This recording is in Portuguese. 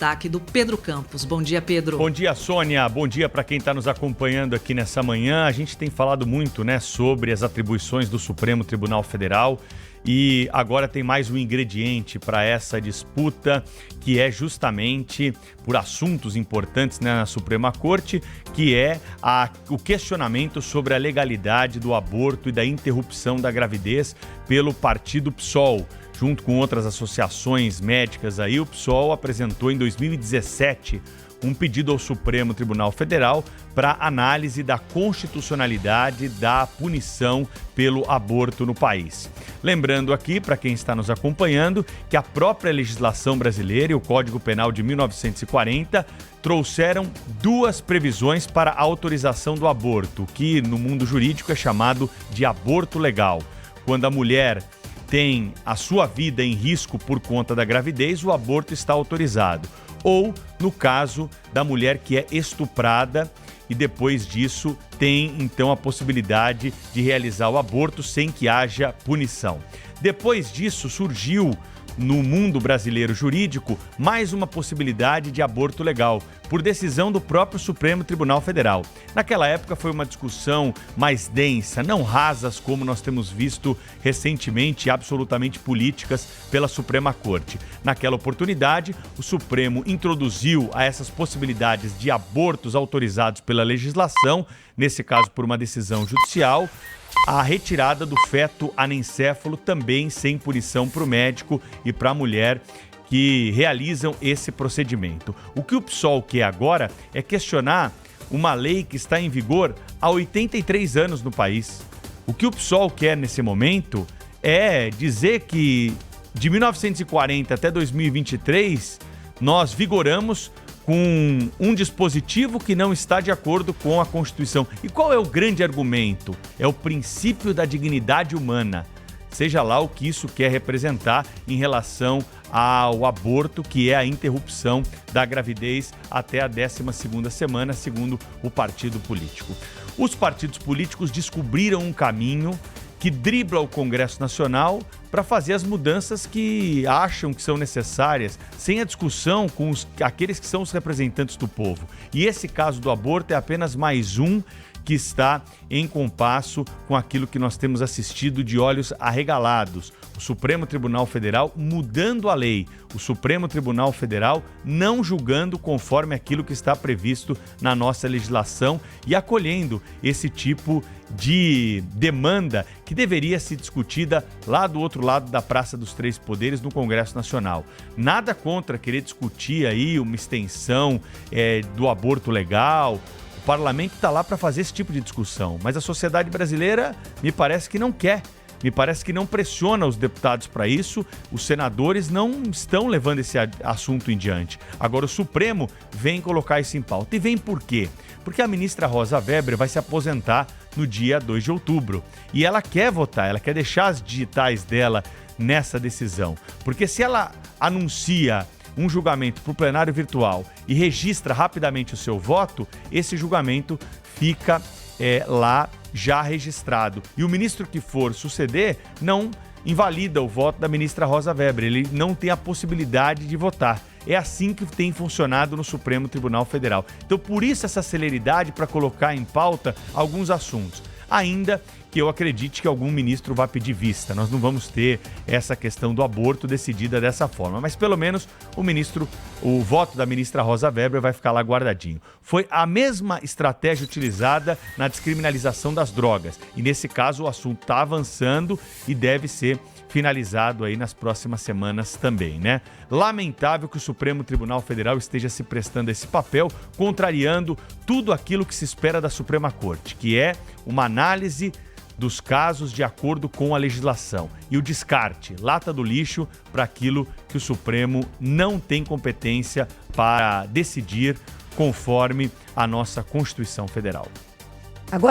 destaque do Pedro Campos. Bom dia, Pedro. Bom dia, Sônia. Bom dia para quem está nos acompanhando aqui nessa manhã. A gente tem falado muito, sobre as atribuições do Supremo Tribunal Federal e agora tem mais um ingrediente para essa disputa, que é justamente por assuntos importantes, na Suprema Corte, que é o questionamento sobre a legalidade do aborto e da interrupção da gravidez pelo partido PSOL. Junto com outras associações médicas, o PSOL apresentou em 2017 um pedido ao Supremo Tribunal Federal para análise da constitucionalidade da punição pelo aborto no país. Lembrando aqui, para quem está nos acompanhando, que a própria legislação brasileira e o Código Penal de 1940 trouxeram duas previsões para a autorização do aborto, que no mundo jurídico é chamado de aborto legal. Quando a mulher tem a sua vida em risco por conta da gravidez, o aborto está autorizado. Ou no caso da mulher que é estuprada e depois disso tem então a possibilidade de realizar o aborto sem que haja punição. Depois disso surgiu no mundo brasileiro jurídico mais uma possibilidade de aborto legal, por decisão do próprio Supremo Tribunal Federal. Naquela época foi uma discussão mais densa, não rasas como nós temos visto recentemente, absolutamente políticas pela Suprema Corte. Naquela oportunidade, o Supremo introduziu a essas possibilidades de abortos autorizados pela legislação, nesse caso por uma decisão judicial, a retirada do feto anencéfalo também sem punição para o médico e para a mulher que realizam esse procedimento. O que o PSOL quer agora é questionar uma lei que está em vigor há 83 anos no país. O que o PSOL quer nesse momento é dizer que de 1940 até 2023 nós vigoramos com um dispositivo que não está de acordo com a Constituição. E qual é o grande argumento? É o princípio da dignidade humana, seja lá o que isso quer representar em relação ao aborto, que é a interrupção da gravidez até a 12ª semana, segundo o partido político. Os partidos políticos descobriram um caminho que dribla o Congresso Nacional para fazer as mudanças que acham que são necessárias, sem a discussão com aqueles que são os representantes do povo. E esse caso do aborto é apenas mais um que está em compasso com aquilo que nós temos assistido de olhos arregalados. O Supremo Tribunal Federal mudando a lei, o Supremo Tribunal Federal não julgando conforme aquilo que está previsto na nossa legislação e acolhendo esse tipo de demanda que deveria ser discutida lá do outro lado da Praça dos Três Poderes no Congresso Nacional. Nada contra querer discutir aí uma extensão do aborto legal. O parlamento está lá para fazer esse tipo de discussão, mas a sociedade brasileira me parece que não quer. Me parece que não pressiona os deputados para isso, os senadores não estão levando esse assunto em diante. Agora o Supremo vem colocar isso em pauta. E vem por quê? Porque a ministra Rosa Weber vai se aposentar no dia 2 de outubro. E ela quer votar, ela quer deixar as digitais dela nessa decisão. Porque se ela anuncia um julgamento para o plenário virtual e registra rapidamente o seu voto, esse julgamento fica lá já registrado. E o ministro que for suceder não invalida o voto da ministra Rosa Weber, ele não tem a possibilidade de votar. É assim que tem funcionado no Supremo Tribunal Federal. Então, por isso essa celeridade para colocar em pauta alguns assuntos. Ainda que eu acredite que algum ministro vá pedir vista. Nós não vamos ter essa questão do aborto decidida dessa forma, mas pelo menos o voto da ministra Rosa Weber vai ficar lá guardadinho. Foi a mesma estratégia utilizada na descriminalização das drogas. E nesse caso o assunto está avançando e deve ser finalizado aí nas próximas semanas também, Lamentável que o Supremo Tribunal Federal esteja se prestando a esse papel, contrariando tudo aquilo que se espera da Suprema Corte, que é uma análise dos casos de acordo com a legislação e o descarte, lata do lixo, para aquilo que o Supremo não tem competência para decidir conforme a nossa Constituição Federal.